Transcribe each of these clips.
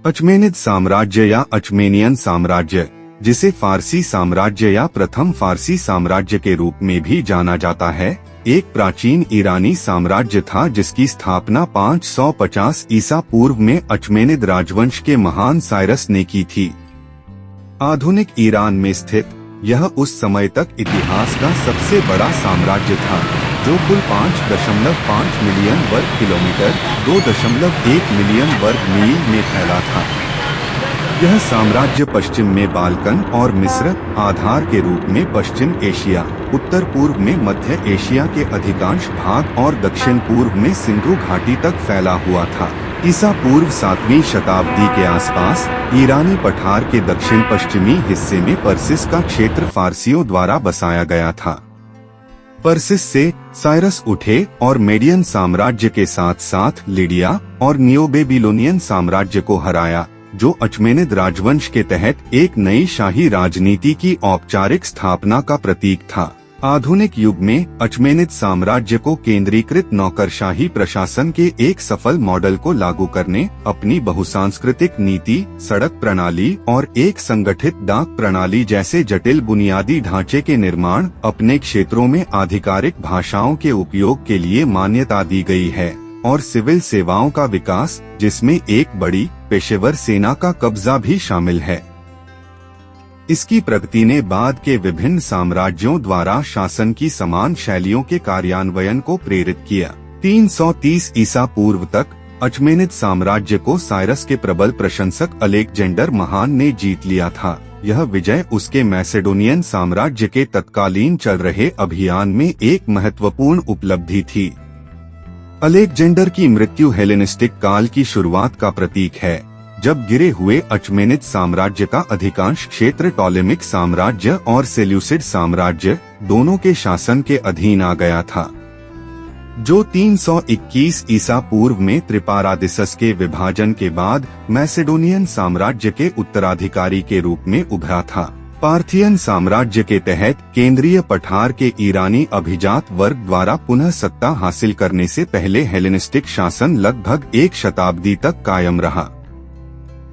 अचमेनिद साम्राज्य या अचमेनियन साम्राज्य, जिसे फारसी साम्राज्य या प्रथम फारसी साम्राज्य के रूप में भी जाना जाता है, एक प्राचीन ईरानी साम्राज्य था जिसकी स्थापना 550 ईसा पूर्व में अचमेनिद राजवंश के महान साइरस ने की थी। आधुनिक ईरान में स्थित यह उस समय तक इतिहास का सबसे बड़ा साम्राज्य था, जो कुल 5.5 मिलियन वर्ग किलोमीटर 2.1 मिलियन वर्ग मील में फैला था। यह साम्राज्य पश्चिम में बाल्कन और मिस्र, आधार के रूप में पश्चिम एशिया, उत्तर पूर्व में मध्य एशिया के अधिकांश भाग और दक्षिण पूर्व में सिंधु घाटी तक फैला हुआ था। ईसा पूर्व 7वीं शताब्दी के आसपास ईरानी पठार के दक्षिण पश्चिमी हिस्से में पर्सिस का क्षेत्र फारसियों द्वारा बसाया गया था। पर्सिस से साइरस उठे और मेडियन साम्राज्य के साथ साथ लिडिया और नियो बेबीलोनियन साम्राज्य को हराया, जो अचमेनिद राजवंश के तहत एक नई शाही राजनीति की औपचारिक स्थापना का प्रतीक था। आधुनिक युग में अचमेनिद साम्राज्य को केंद्रीकृत नौकरशाही प्रशासन के एक सफल मॉडल को लागू करने, अपनी बहुसांस्कृतिक नीति, सड़क प्रणाली और एक संगठित डाक प्रणाली जैसे जटिल बुनियादी ढांचे के निर्माण, अपने क्षेत्रों में आधिकारिक भाषाओं के उपयोग के लिए मान्यता दी गई है, और सिविल सेवाओं का विकास, जिसमें एक बड़ी पेशेवर सेना का कब्जा भी शामिल है। इसकी प्रगति ने बाद के विभिन्न साम्राज्यों द्वारा शासन की समान शैलियों के कार्यान्वयन को प्रेरित किया। 330 ईसा पूर्व तक अचमेनिद साम्राज्य को साइरस के प्रबल प्रशंसक अलेक्जेंडर महान ने जीत लिया था। यह विजय उसके मैसेडोनियन साम्राज्य के तत्कालीन चल रहे अभियान में एक महत्वपूर्ण उपलब्धि थी। अलेक्जेंडर की मृत्यु हेलेनिस्टिक काल की शुरुआत का प्रतीक है, जब गिरे हुए अचमेनिद साम्राज्य का अधिकांश क्षेत्र टॉलेमिक साम्राज्य और सेल्यूसिड साम्राज्य दोनों के शासन के अधीन आ गया था, जो 321 ईसा पूर्व में त्रिपारादिसस के विभाजन के बाद मैसेडोनियन साम्राज्य के उत्तराधिकारी के रूप में उभरा था। पार्थियन साम्राज्य के तहत केंद्रीय पठार के ईरानी अभिजात वर्ग द्वारा पुनः सत्ता हासिल करने से पहले हेलेनिस्टिक शासन लगभग एक शताब्दी तक कायम रहा।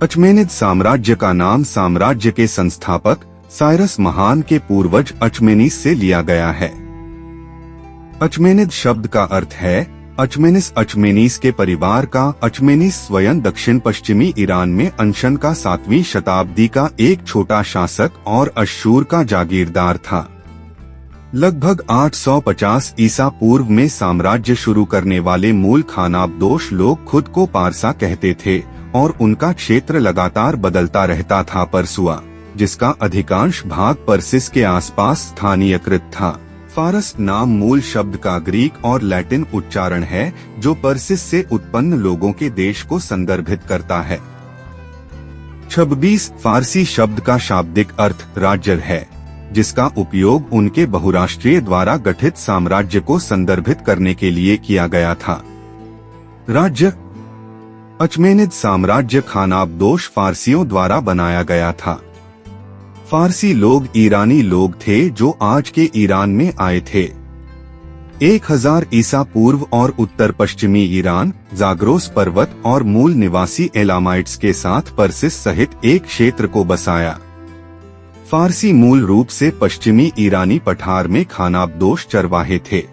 अचमेनिद साम्राज्य का नाम साम्राज्य के संस्थापक साइरस महान के पूर्वज अचमेनिस से लिया गया है। अचमेनिद शब्द का अर्थ है अचमेनिस, अचमेनीस के परिवार का। अचमेनीस स्वयं दक्षिण पश्चिमी ईरान में अंशन का 7वीं शताब्दी का एक छोटा शासक और अश्शूर का जागीरदार था। लगभग 850 ईसा पूर्व में साम्राज्य शुरू करने वाले मूल खानाबदोश लोग खुद को पारसा कहते थे और उनका क्षेत्र लगातार बदलता रहता था। परसुआ, जिसका अधिकांश भाग पर्सिस के आसपास स्थानीयकृत था। फारस नाम मूल शब्द का ग्रीक और लैटिन उच्चारण है, जो पर्सिस से उत्पन्न लोगों के देश को संदर्भित करता है। 26 फारसी शब्द का शाब्दिक अर्थ राज्य है, जिसका उपयोग उनके बहुराष्ट्रीय द्वारा गठित साम्राज्य को संदर्भित करने के लिए किया गया था। राज्य अचमेनिद साम्राज्य खानाबदोश फारसियों द्वारा बनाया गया था। फारसी लोग ईरानी लोग थे जो आज के ईरान में आए थे। 1000 ईसा पूर्व और उत्तर पश्चिमी ईरान, जाग्रोस पर्वत और मूल निवासी एलामाइट्स के साथ पर्सिस सहित एक क्षेत्र को बसाया। फारसी मूल रूप से पश्चिमी ईरानी पठार में खानाबदोश चरवाहे थे।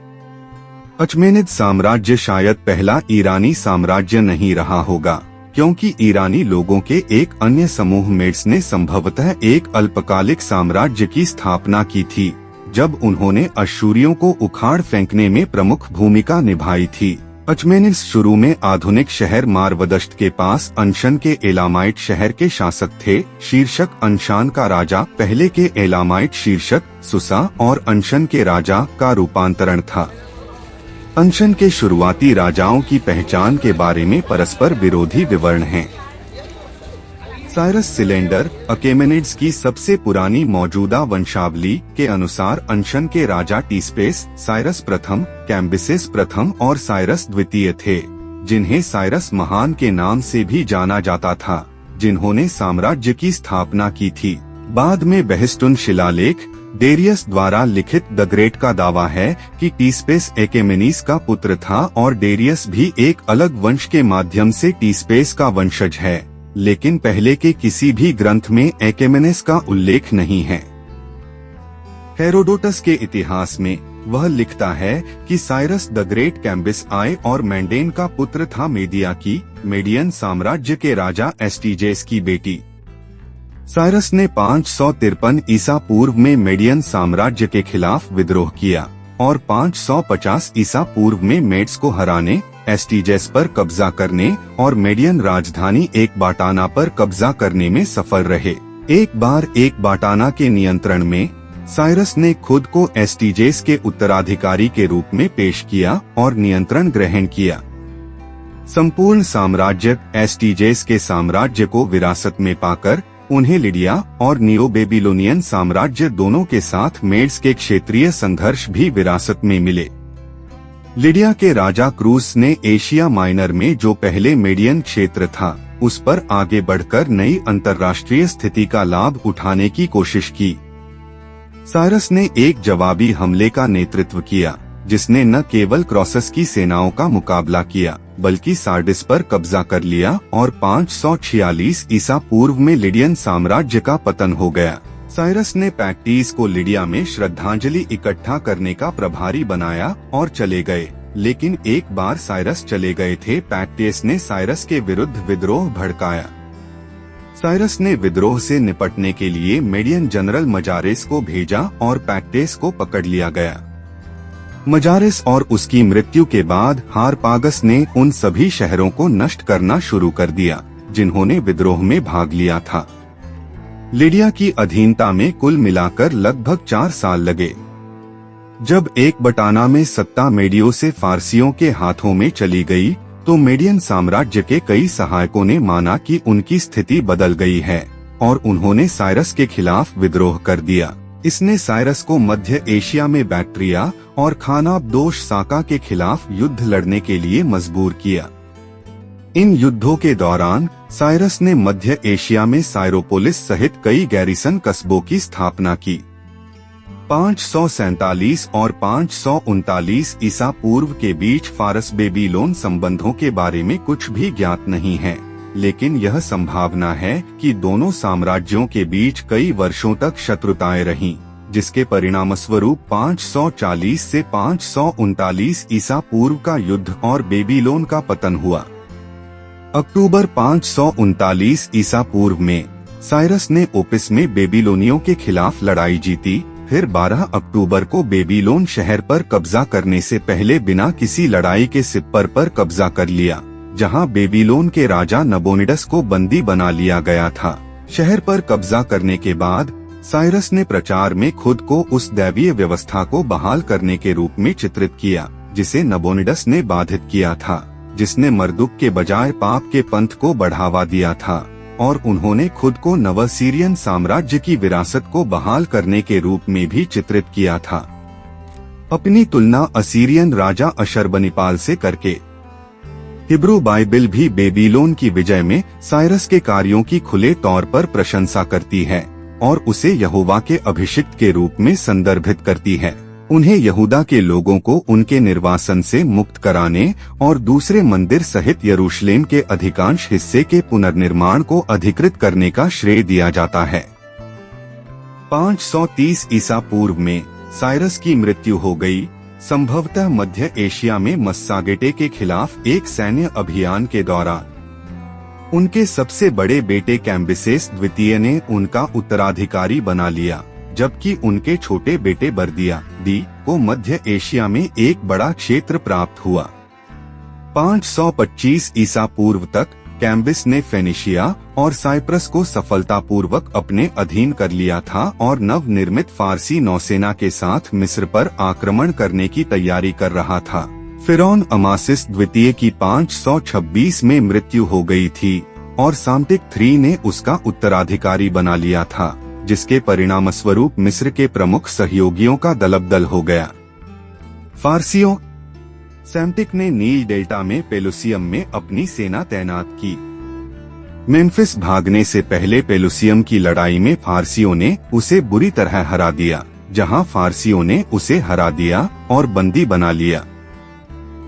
अचमेनिद साम्राज्य शायद पहला ईरानी साम्राज्य नहीं रहा होगा, क्योंकि ईरानी लोगों के एक अन्य समूह मेड्स ने संभवतः एक अल्पकालिक साम्राज्य की स्थापना की थी, जब उन्होंने अश्शूरियों को उखाड़ फेंकने में प्रमुख भूमिका निभाई थी। अचमेनिड्स शुरू में आधुनिक शहर मारवदश्त के पास अंशन के एलामाइट शहर के शासक थे। शीर्षक अंशान का राजा पहले के एलामाइट शीर्षक सुसा और अंशन के राजा का रूपांतरण था। अंशन के शुरुआती राजाओं की पहचान के बारे में परस्पर विरोधी विवरण हैं। साइरस सिलेंडर अकेमेनिड्स की सबसे पुरानी मौजूदा वंशावली के अनुसार अंशन के राजा टीस्पेस, साइरस प्रथम, कैम्बिसेस प्रथम और साइरस द्वितीय थे, जिन्हें साइरस महान के नाम से भी जाना जाता था, जिन्होंने साम्राज्य की स्थापना की थी। बाद में बेहिस्टुन शिलालेख डेरियस द्वारा लिखित द ग्रेट का दावा है कि टीस्पेस एकेमेनीस का पुत्र था और डेरियस भी एक अलग वंश के माध्यम से टीस्पेस का वंशज है। लेकिन पहले के किसी भी ग्रंथ में एकेमेनेस का उल्लेख नहीं है। हेरोडोटस के इतिहास में वह लिखता है कि साइरस द ग्रेट कैम्बिस आए और मैंडेन का पुत्र था मेदिया की, मेडियन साम्राज्य के राजा एस्टीजेस की बेटी। साइरस ने 553 ईसा पूर्व में मेडियन साम्राज्य के खिलाफ विद्रोह किया और 550 ईसा पूर्व में मेड्स को हराने, एस्टीजेस पर कब्जा करने और मेडियन राजधानी एकबाटाना पर कब्जा करने में सफल रहे। एक बार एकबाटाना के नियंत्रण में साइरस ने खुद को एस्टीजेस के उत्तराधिकारी के रूप में पेश किया और नियंत्रण ग्रहण किया। संपूर्ण साम्राज्य एस्टीजेस के साम्राज्य को विरासत में पाकर उन्हें लिडिया और नियो बेबीलोनियन साम्राज्य दोनों के साथ मेड्स के क्षेत्रीय संघर्ष भी विरासत में मिले। लिडिया के राजा क्रूस ने एशिया माइनर में जो पहले मेडियन क्षेत्र था उस पर आगे बढ़कर नई अंतर्राष्ट्रीय स्थिति का लाभ उठाने की कोशिश की। साइरस ने एक जवाबी हमले का नेतृत्व किया जिसने न केवल क्रॉसस की सेनाओं का मुकाबला किया बल्कि सार्डिस पर कब्जा कर लिया और 546 ईसा पूर्व में लिडियन साम्राज्य का पतन हो गया। साइरस ने पैक्टीज को लिडिया में श्रद्धांजलि इकट्ठा करने का प्रभारी बनाया और चले गए, लेकिन एक बार साइरस चले गए थे पैक्टीस ने साइरस के विरुद्ध विद्रोह भड़काया। साइरस ने विद्रोह से निपटने के लिए मेडियन जनरल मजारेस को भेजा और पैक्टीस को पकड़ लिया गया। मजारेस और उसकी मृत्यु के बाद हारपागस ने उन सभी शहरों को नष्ट करना शुरू कर दिया जिन्होंने विद्रोह में भाग लिया था। लिडिया की अधीनता में कुल मिलाकर लगभग 4 साल लगे। जब एकबाटाना में सत्ता मेडियो से फारसियों के हाथों में चली गई तो मेडियन साम्राज्य के कई सहायकों ने माना कि उनकी स्थिति बदल गई है और उन्होंने साइरस के खिलाफ विद्रोह कर दिया। इसने साइरस को मध्य एशिया में बैक्ट्रिया और खानाबदोश साका के खिलाफ युद्ध लड़ने के लिए मजबूर किया। इन युद्धों के दौरान साइरस ने मध्य एशिया में साइरोपोलिस सहित कई गैरिसन कस्बों की स्थापना की। 547 और 539 ईसा पूर्व के बीच फारस बेबीलोन संबंधों के बारे में कुछ भी ज्ञात नहीं है, लेकिन यह संभावना है कि दोनों साम्राज्यों के बीच कई वर्षों तक शत्रुताएं रहीं, जिसके परिणामस्वरूप 540 से 539 ईसा पूर्व का युद्ध और बेबीलोन का पतन हुआ। अक्टूबर 539 ईसा पूर्व में साइरस ने ओपिस में बेबीलोनियों के खिलाफ लड़ाई जीती। फिर 12 अक्टूबर को बेबीलोन शहर पर कब्जा करने से पहले बिना किसी लड़ाई के सिप्पर पर कब्जा कर लिया, जहां बेबीलोन के राजा नबोनिडस को बंदी बना लिया गया था। शहर पर कब्जा करने के बाद साइरस ने प्रचार में खुद को उस दैवीय व्यवस्था को बहाल करने के रूप में चित्रित किया जिसे नबोनिडस ने बाधित किया था, जिसने मर्दुक के बजाय पाप के पंथ को बढ़ावा दिया था, और उन्होंने खुद को नवसीरियन साम्राज्य की विरासत को बहाल करने के रूप में भी चित्रित किया था, अपनी तुलना असीरियन राजा अशरबनिपाल से करके। हिब्रू बाइबिल भी बेबीलोन की विजय में साइरस के कार्यों की खुले तौर पर प्रशंसा करती है और उसे यहोवा के अभिषिक्त के रूप में संदर्भित करती है। उन्हें यहूदा के लोगों को उनके निर्वासन से मुक्त कराने और दूसरे मंदिर सहित यरूशलेम के अधिकांश हिस्से के पुनर्निर्माण को अधिकृत करने का श्रेय दिया जाता है। 530 ईसा पूर्व में साइरस की मृत्यु हो गई, संभवतः मध्य एशिया में मस्सागेटे के खिलाफ एक सैन्य अभियान के दौरान। उनके सबसे बड़े बेटे कैम्बिसेस द्वितीय ने उनका उत्तराधिकारी बना लिया, जबकि उनके छोटे बेटे बर्दिया दी को मध्य एशिया में एक बड़ा क्षेत्र प्राप्त हुआ। 525 ईसा पूर्व तक कैम्बिस ने फेनिशिया और साइप्रस को सफलतापूर्वक अपने अधीन कर लिया था और नवनिर्मित फारसी नौसेना के साथ मिस्र पर आक्रमण करने की तैयारी कर रहा था। फिरौन अमासिस द्वितीय की 526 में मृत्यु हो गई थी और साम्टिक III ने उसका उत्तराधिकारी बना लिया था, जिसके परिणामस्वरूप मिस्र के प्रमुख सहयोगियों का दलबदल हो गया। फारसियों सैम्टिक ने नील डेल्टा में पेलुसियम में अपनी सेना तैनात की। मेम्फिस भागने से पहले पेलुसियम की लड़ाई में फारसियों ने उसे बुरी तरह हरा दिया, जहां फारसियों ने उसे हरा दिया और बंदी बना लिया।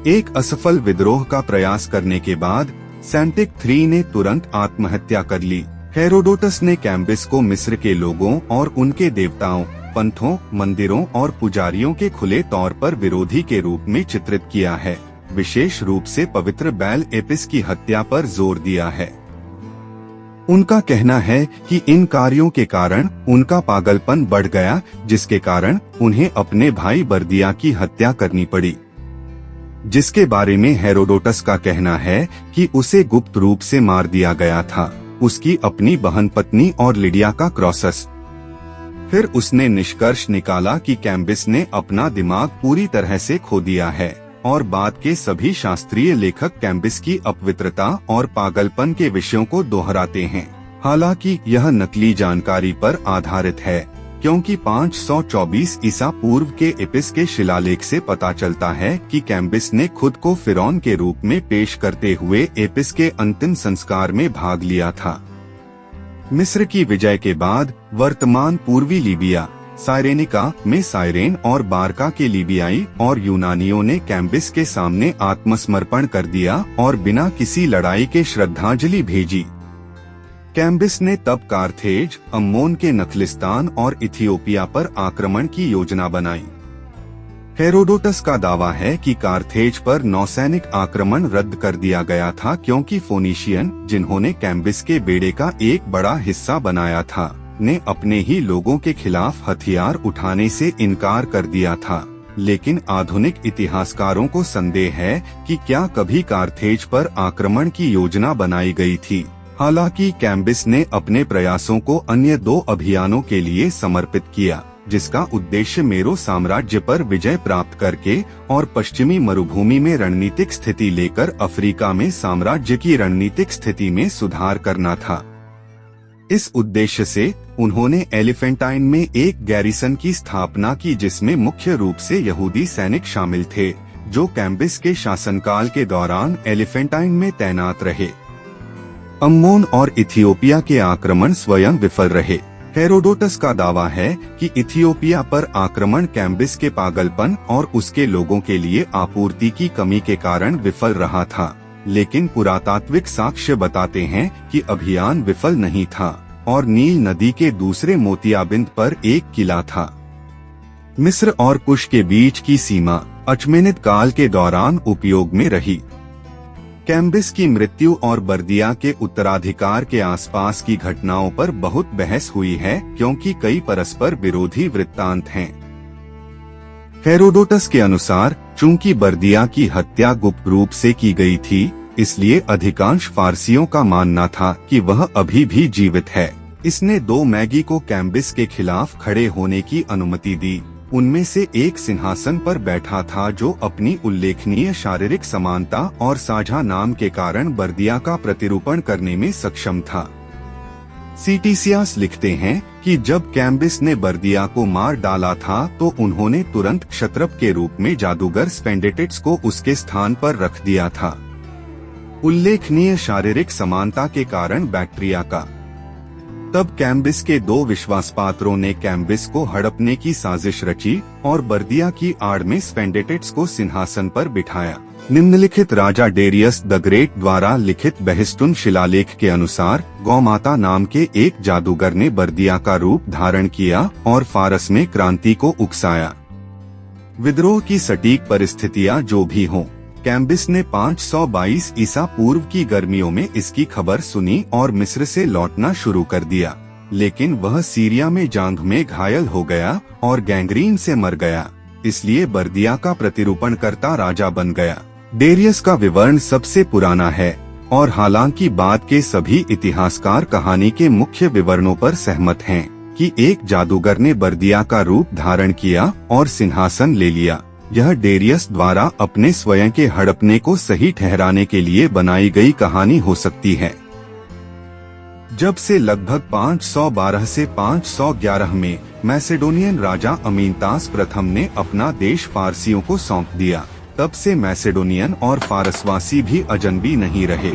एक असफल विद्रोह का प्रयास करने के बाद सैंटिक III ने तुरंत आत्महत्या कर ली। हेरोडोटस ने कैम्बिस को मिस्र के लोगों और उनके देवताओं, पंथों, मंदिरों और पुजारियों के खुले तौर पर विरोधी के रूप में चित्रित किया है। विशेष रूप से पवित्र बैल एपिस की हत्या पर जोर दिया है। उनका कहना है कि इन कार्यों के कारण उनका पागलपन बढ़ गया, जिसके कारण उन्हें अपने भाई बर्दिया की हत्या करनी पड़ी, जिसके बारे में हेरोडोटस का कहना है कि उसे गुप्त रूप से मार दिया गया था, उसकी अपनी बहन पत्नी और लिडिया का क्रॉसस। फिर उसने निष्कर्ष निकाला कि कैम्बिस ने अपना दिमाग पूरी तरह से खो दिया है और बाद के सभी शास्त्रीय लेखक कैम्बिस की अपवित्रता और पागलपन के विषयों को दोहराते हैं। हालांकि यह नकली जानकारी पर आधारित है, क्योंकि 524 ईसा पूर्व के एपिस के शिलालेख से पता चलता है कि कैम्बिस ने खुद को फिरौन के रूप में पेश करते हुए एपिस के अंतिम संस्कार में भाग लिया था। मिस्र की विजय के बाद वर्तमान पूर्वी लीबिया साइरेनिका में साइरेन और बारका के लीबियाई और यूनानियों ने कैम्बिस के सामने आत्मसमर्पण कर दिया और बिना किसी लड़ाई के श्रद्धांजलि भेजी। कैम्बिस ने तब कार्थेज, अम्मोन के नखलिस्तान और इथियोपिया पर आक्रमण की योजना बनाई। हेरोडोटस का दावा है कि कार्थेज पर नौसैनिक आक्रमण रद्द कर दिया गया था, क्योंकि फोनीशियन, जिन्होंने कैम्बिस के बेड़े का एक बड़ा हिस्सा बनाया था, ने अपने ही लोगों के खिलाफ हथियार उठाने से इनकार कर दिया था। लेकिन आधुनिक इतिहासकारों को संदेह है कि क्या कभी कार्थेज पर आक्रमण की योजना बनाई गई थी। हालांकि कैम्बिस ने अपने प्रयासों को अन्य 2 अभियानों के लिए समर्पित किया, जिसका उद्देश्य मेरो साम्राज्य पर विजय प्राप्त करके और पश्चिमी मरुभूमि में रणनीतिक स्थिति लेकर अफ्रीका में साम्राज्य की रणनीतिक स्थिति में सुधार करना था। इस उद्देश्य से उन्होंने एलिफेंटाइन में एक गैरिसन की स्थापना की, जिसमें मुख्य रूप से यहूदी सैनिक शामिल थे, जो कैम्बिस के शासनकाल के दौरान एलिफेंटाइन में तैनात रहे। अम्मोन और इथियोपिया के आक्रमण स्वयं विफल रहे। हेरोडोटस का दावा है कि इथियोपिया पर आक्रमण कैम्बिस के पागलपन और उसके लोगों के लिए आपूर्ति की कमी के कारण विफल रहा था, लेकिन पुरातात्विक साक्ष्य बताते हैं कि अभियान विफल नहीं था और नील नदी के दूसरे मोतियाबिंद पर एक किला था। मिस्र और कुश के बीच की सीमा अचमेनिद काल के दौरान उपयोग में रही। कैम्बिस की मृत्यु और बर्दिया के उत्तराधिकार के आसपास की घटनाओं पर बहुत बहस हुई है, क्योंकि कई परस्पर विरोधी वृत्तांत हैं। हेरोडोटस के अनुसार चूंकि बर्दिया की हत्या गुप्त रूप से की गई थी, इसलिए अधिकांश फारसियों का मानना था कि वह अभी भी जीवित है। इसने 2 मैगी को कैम्बिस के खिलाफ खड़े होने की अनुमति दी। उनमें से एक सिंहासन पर बैठा था, जो अपनी उल्लेखनीय शारीरिक समानता और साझा नाम के कारण बर्दिया का प्रतिरूपण करने में सक्षम था। सीटीसियास लिखते हैं कि जब कैम्बिस ने बर्दिया को मार डाला था, तो उन्होंने तुरंत क्षत्रप के रूप में जादूगर स्पेंडेटिट्स को उसके स्थान पर रख दिया था। उल्लेखनीय शारीरिक समानता के कारण बैक्ट्रिया का। तब कैम्बिस के 2 विश्वासपात्रों ने कैम्बिस को हड़पने की साजिश रची और बर्दिया की आड़ में स्पेंडेटिट्स को सिंहासन पर बिठाया। निम्नलिखित राजा डेरियस द ग्रेट द्वारा लिखित बेहिस्तुन शिलालेख के अनुसार गौमाता नाम के एक जादूगर ने बर्दिया का रूप धारण किया और फारस में क्रांति को उकसाया। विद्रोह की सटीक परिस्थितियां जो भी हों, कैम्बिस ने 522 ईसा पूर्व की गर्मियों में इसकी खबर सुनी और मिस्र से लौटना शुरू कर दिया, लेकिन वह सीरिया में जांघ में घायल हो गया और गैंग्रीन से मर गया, इसलिए बर्दिया का प्रतिरूपण करता राजा बन गया। डेरियस का विवरण सबसे पुराना है और हालांकि बाद के सभी इतिहासकार कहानी के मुख्य विवरणों पर सहमत हैं कि एक जादूगर ने बर्दिया का रूप धारण किया और सिंहासन ले लिया। यह डेरियस द्वारा अपने स्वयं के हड़पने को सही ठहराने के लिए बनाई गई कहानी हो सकती है। जब से लगभग 512 से 511 में मैसेडोनियन राजा अमीनतास प्रथम ने अपना देश फारसियों को सौंप दिया, तब से मैसेडोनियन और फारसवासी भी अजनबी नहीं रहे।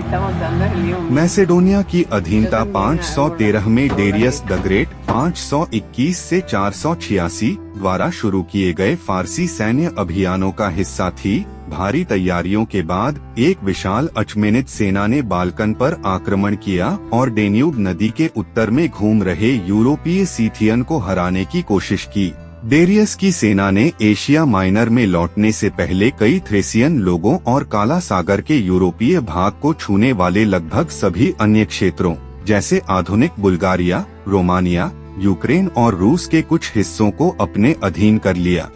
मैसेडोनिया की अधीनता 513 में डेरियस द ग्रेट 521 से 486 द्वारा शुरू किए गए फारसी सैन्य अभियानों का हिस्सा थी। भारी तैयारियों के बाद एक विशाल अचमेनिद सेना ने बाल्कन पर आक्रमण किया और डेन्यूब नदी के उत्तर में घूम रहे यूरोपीय सीथियन को हराने की कोशिश की। डेरियस की सेना ने एशिया माइनर में लौटने से पहले कई थ्रेसियन लोगों और काला सागर के यूरोपीय भाग को छूने वाले लगभग सभी अन्य क्षेत्रों जैसे आधुनिक बुल्गारिया, रोमानिया, यूक्रेन और रूस के कुछ हिस्सों को अपने अधीन कर लिया।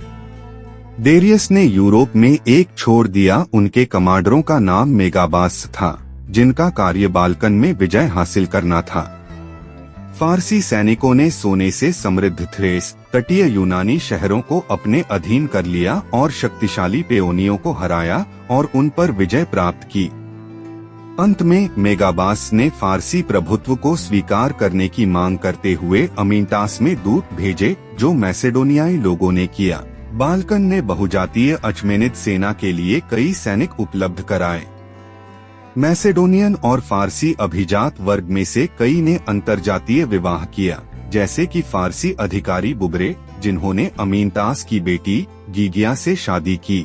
डेरियस ने यूरोप में एक छोड़ दिया। उनके कमांडरों का नाम मेगाबास था, जिनका कार्य बाल्कन में विजय हासिल करना था। फारसी सैनिकों ने सोने से समृद्ध थ्रेस, तटीय यूनानी शहरों को अपने अधीन कर लिया और शक्तिशाली पेओनियों को हराया और उन पर विजय प्राप्त की। अंत में मेगाबास ने फारसी प्रभुत्व को स्वीकार करने की मांग करते हुए अमीनटास में दूत भेजे, जो मैसेडोनियाई लोगों ने किया। बाल्कन ने बहुजातीय अचमेनिद सेना के लिए कई सैनिक उपलब्ध कराए। मैसेडोनियन और फारसी अभिजात वर्ग में से कई ने अंतरजातीय विवाह किया, जैसे कि फारसी अधिकारी बुबरे, जिन्होंने अमीनटास की बेटी गीगिया से शादी की।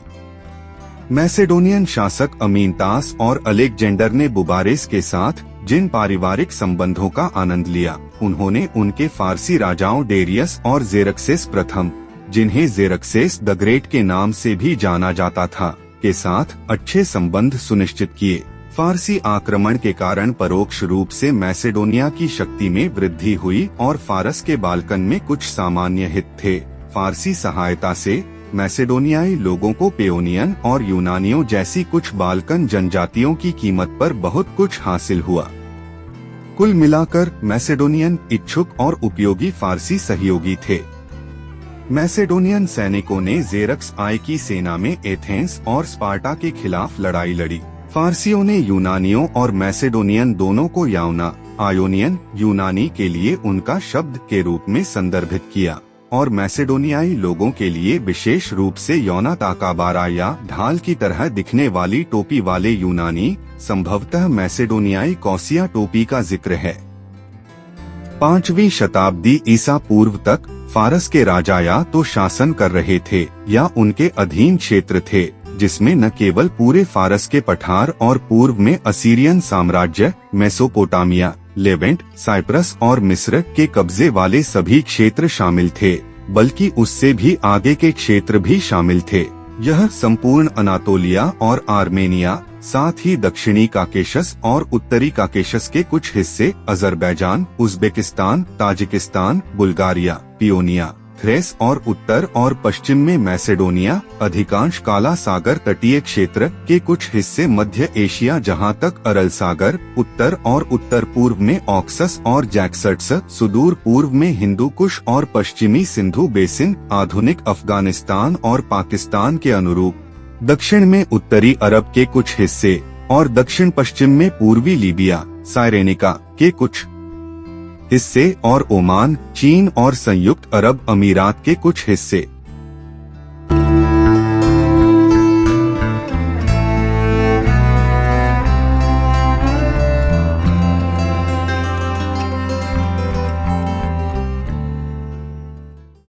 मैसेडोनियन शासक अमीनटास और अलेक्जेंडर ने बुबारेस के साथ जिन पारिवारिक संबंधों का आनंद लिया, उन्होंने उनके फारसी राजाओं डेरियस और जेरक्सेस प्रथम, जिन्हें जेरक्सेस द ग्रेट के नाम से भी जाना जाता था, के साथ अच्छे संबंध सुनिश्चित किए। फारसी आक्रमण के कारण परोक्ष रूप से मैसेडोनिया की शक्ति में वृद्धि हुई और फारस के बाल्कन में कुछ सामान्य हित थे। फारसी सहायता से मैसेडोनियाई लोगों को पेओनियन और यूनानियों जैसी कुछ बाल्कन जनजातियों की कीमत पर बहुत कुछ हासिल हुआ। कुल मिलाकर मैसेडोनियन इच्छुक और उपयोगी फारसी सहयोगी थे। मैसेडोनियन सैनिकों ने जेरक्स आई की सेना में एथेंस और स्पार्टा के खिलाफ लड़ाई लड़ी। फारसियों ने यूनानियों और मैसेडोनियन दोनों को यावना, आयोनियन, यूनानी के लिए उनका शब्द के रूप में संदर्भित किया और मैसेडोनियाई लोगों के लिए विशेष रूप से यौना ताकाबारा या ढाल की तरह दिखने वाली टोपी वाले यूनानी, संभवतः मैसेडोनियाई कौसिया टोपी का जिक्र है। 5वीं शताब्दी ईसा पूर्व तक फारस के राजा या तो शासन कर रहे थे या उनके अधीन क्षेत्र थे, जिसमें न केवल पूरे फारस के पठार और पूर्व में असीरियन साम्राज्य, मेसोपोटामिया, लेवेंट, साइप्रस और मिस्र के कब्जे वाले सभी क्षेत्र शामिल थे, बल्कि उससे भी आगे के क्षेत्र भी शामिल थे। यह संपूर्ण अनातोलिया और आर्मेनिया, साथ ही दक्षिणी काकेशस और उत्तरी काकेशस के कुछ हिस्से, Azerbaijan, Uzbekistan, Tajikistan, Bulgaria, Paeonia, थ्रेस और उत्तर और पश्चिम में मैसेडोनिया, अधिकांश काला सागर तटीय क्षेत्र के कुछ हिस्से मध्य एशिया जहां तक अरल सागर, उत्तर और उत्तर पूर्व में ऑक्सस और जैक्सट्स, सुदूर पूर्व में हिंदू कुश और पश्चिमी सिंधु बेसिन, आधुनिक अफगानिस्तान और पाकिस्तान के अनुरूप, दक्षिण में उत्तरी अरब के कुछ हिस्से और दक्षिण पश्चिम में पूर्वी लीबिया, साइरेनिका के कुछ हिस्से और ओमान, चीन और संयुक्त अरब अमीरात के कुछ हिस्से।